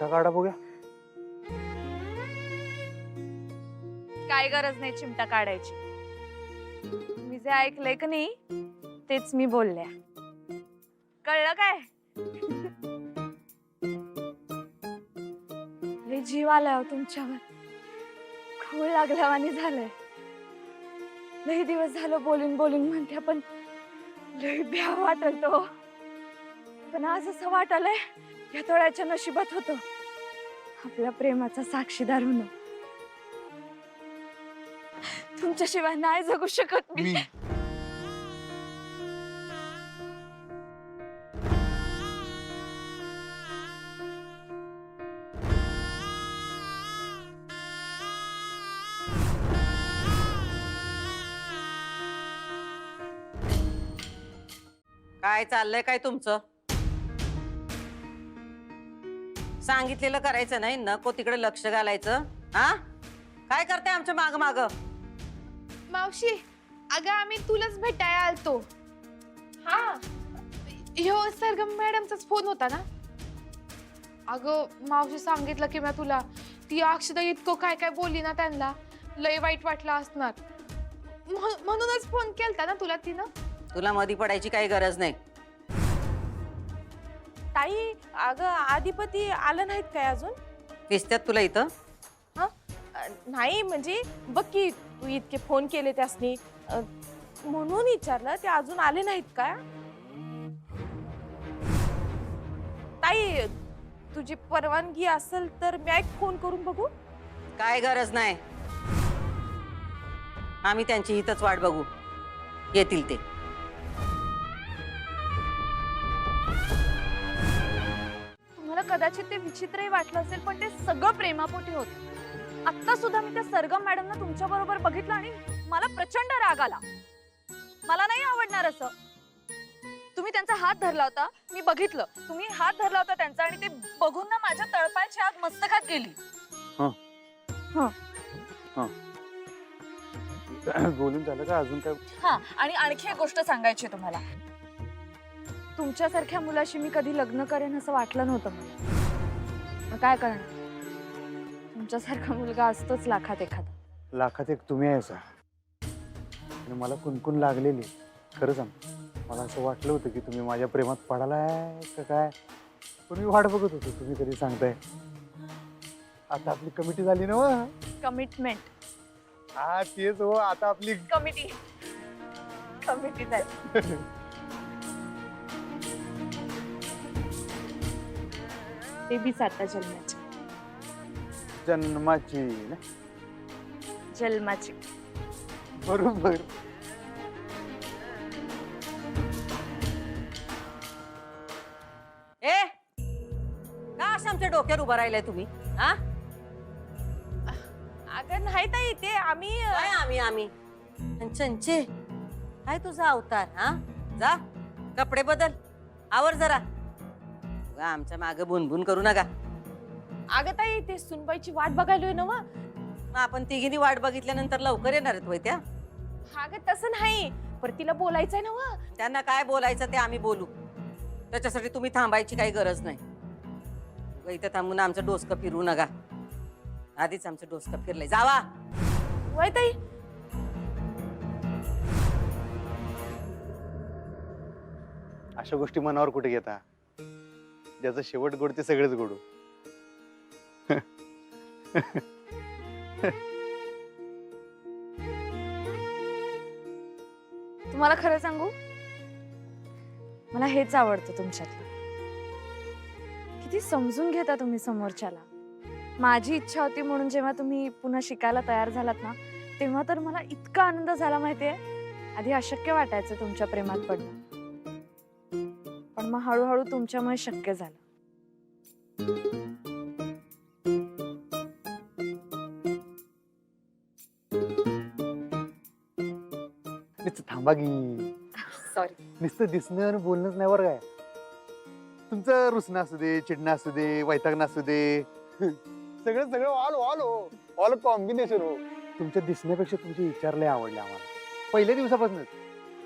चिमटा काढा बघूया. काय गरज नाही चिमटा काढायची. मी जे ऐकलंय का नाही तेच मी बोलल्या. कळलं काय? लय जीव आलाय हो तुमच्यावर. खूळ लागल्यावानी झालंय. लय दिवस झालं बोलून बोलून म्हणते पण लय भ्या वाटतो. पण आज असं वाटलंय या थोड्याच्या नशिबात होतो आपल्या प्रेमाचा साक्षीदार होणं. तुमच्याशिवाय नाही जगू शकत मी. काय चाललंय काय तुमचं? सांगितलेलं करायचं नाही, नको तिकडे लक्ष घालायचं. हा काय करताय आमच्या माग माग? मावशी, अगं आम्ही तुलाच भेटायला आलतो. हा, ह्यो सरगम मॅडमचाच फोन होता ना? अगं मावशी सांगितलं की मी तुला ती अक्षदा इतकं काय काय बोलली ना, त्यांना लय वाईट वाटलं असणार. म्हणूनच फोन केलता ना तुला तिनं. तुला मधी पडायची काही गरज नाही. ताई, अगं आधिपती आलं नाहीत काय अजून? दिसत्यात तुला इथं? नाही म्हणजे बघ की तू इतके फोन केले त्यासनी म्हणून विचारलं. ते अजून आले नाहीत का? ताई, तुझी परवानगी असेल तर मी एक फोन करून बघू. काय गरज नाही. आम्ही त्यांची हितच वाट बघू, येतील ते. तुम्हाला कदाचित ते विचित्रही वाटलं असेल पण ते सगळं प्रेमापोटी होत. आता सुद्धा मी त्या सरगम मॅडमना तुमच्या बरोबर बघितलं आणि मला प्रचंड राग आला. मला नाही आवडणार असं. तुम्ही त्यांचा हात धरला होता, मी बघितलं. तुम्ही हात धरला होता त्यांचा आणि ते बघून ना माझ्या तळपायाची आग मस्तकात गेली. बोलून झालं का अजून काय? हा, आणि आणखी एक गोष्ट सांगायची आहे तुम्हाला. तुमच्यासारख्या मुलाशी मी कधी लग्न करेन असं वाटलं नव्हतं मला. मग काय करणार, तुमच्यासारखा मुलगा असतोच लाखात एखादा. लाखात एक तुम्ही आहे सर. आणि मला कुणकुण लागलेली. खरं सांग, मला असं वाटलं होतं की तुम्ही माझ्या प्रेमात पडालाय का काय. पण मी वाट बघत होतो तुम्ही कधी सांगताय. आता आपली कमिटी झाली ना. कमिटमेंट. हा तेच हो, आता आपली कमिटी झाली. ते बी साता जन्माची. जन्माची ना. जन्माची. बरोबर. ए का असं आमच्या डोक्यावर उभं राहिलंय तुम्ही? हा अगं नाही ताई, ते आम्ही काय आम्ही चंचे, काय तुझा अवतार? हा जा कपडे बदल, आवर जरा. उगा आमच्या मागे बुनबुन करू नका. अगं ताई, ते सुनबाईची वाट बघायलोय ना. मग आपण तिघींनी वाट बघितल्यानंतर लवकर येणार आहेत होय त्या? अगं तसं नाही, पण तिला बोलायचंय ना. त्यांना काय बोलायचं ते आम्ही बोलू. त्याच्यासाठी तुम्ही थांबायची काही गरज नाही. उगा इथं थांबून आमचं डोसकं फिरू नका. आधीच आमचं डोसकं फिरलंय. जावा. वय ताई. अशा गोष्टी मनावर कुठे घेता. ज्याचं शेवट गोड ते सगळेच गोड. तुम्हाला खरं सांगू, मला हेच आवडतं तुमच्यातलं. किती समजून घेता तुम्ही समोरच्याला. माझी इच्छा होती म्हणून जेव्हा तुम्ही पुन्हा शिकायला तयार झालात ना, तेव्हा तर मला इतका आनंद झाला माहितीये. आधी अशक्य वाटायचं तुमच्या प्रेमात पडणं, पण मग हळूहळू तुमच्यामुळे शक्य झालं. नुसतं थांबा की. सॉरी. नुसतं दिसणं आणि बोलणंच नाही बरं काय. तुमचं रुसणं असू दे, चिडणं असू दे, वैतागणं असू दे, सगळं ऑल कॉम्बिनेशन हो. तुमच्या दिसण्यापेक्षा तुमचे विचार लय आवडले आम्हाला पहिल्या दिवसापासूनच.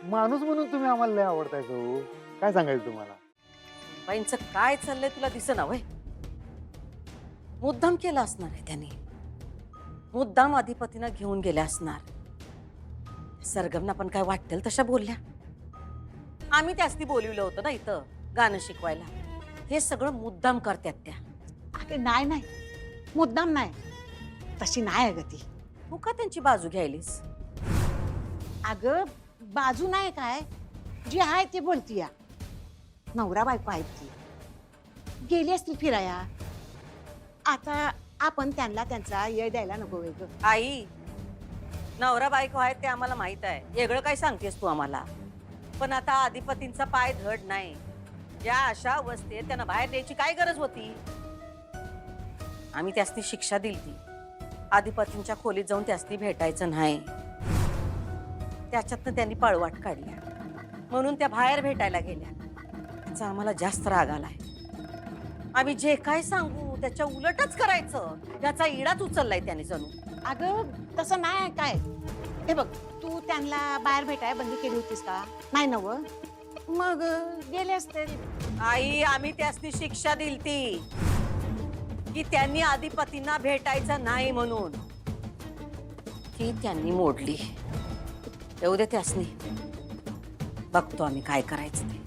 माणूस म्हणून तुम्ही आम्हाला लय आवडताय हो. काय सांगायचं तुम्हाला. बाईंचं काय चाललंय तुला दिसेना वय? मुद्दाम केला असणार आहे त्याने. मुद्दाम अधिपतीनं घेऊन गेल्या असणार. सरगमना पण काय वाटेल तशा बोलल्या. आम्ही त्यासनी बोलवलं होतं ना इथं गाणं शिकवायला. हे सगळं मुद्दाम करतात त्या. अगं नाही नाही, मुद्दाम नाही, तशी नाही अगं ती. तू का त्यांची बाजू घ्यायलीस? अगं बाजू नाही काय, जी आहे ती बोलती या. नवरा बायको आहेत ती, गेली असतील फिराया. आता आपण त्यांना त्यांचा येळ द्यायला नको वेग. आई, नवरा बायको आहेत ते आम्हाला माहित आहे. वेगळं काय सांगतेस तू आम्हाला? पण आता अधिपतींचा पाय धड नाही. या अशा अवस्थेत त्यांना बाहेर द्यायची काय गरज होती? आम्ही त्यासनी शिक्षा दिली. अधिपतींच्या खोलीत जाऊन त्यासनी भेटायचं नाही. त्याच्यातनं त्यांनी पळवाट काढल्या म्हणून त्या बाहेर भेटायला गेल्या. त्याचा आम्हाला जास्त राग आलाय. आम्ही जे काय सांगू त्याच्या उलटच करायचं, त्याचा इडाच उचललाय त्याने जणू. अगं तसं नाही काय. हे बघ, तू त्यांना बाहेर भेटायला बंदी केली होतीस का? नाही नव, मग गेले असते. आई, आम्ही त्यासनी शिक्षा दिलती की त्यांनी अधिपतींना भेटायचं नाही म्हणून. ती त्यांनी मोडली. येऊ दे त्यासनी, बघतो आम्ही काय करायचं ते.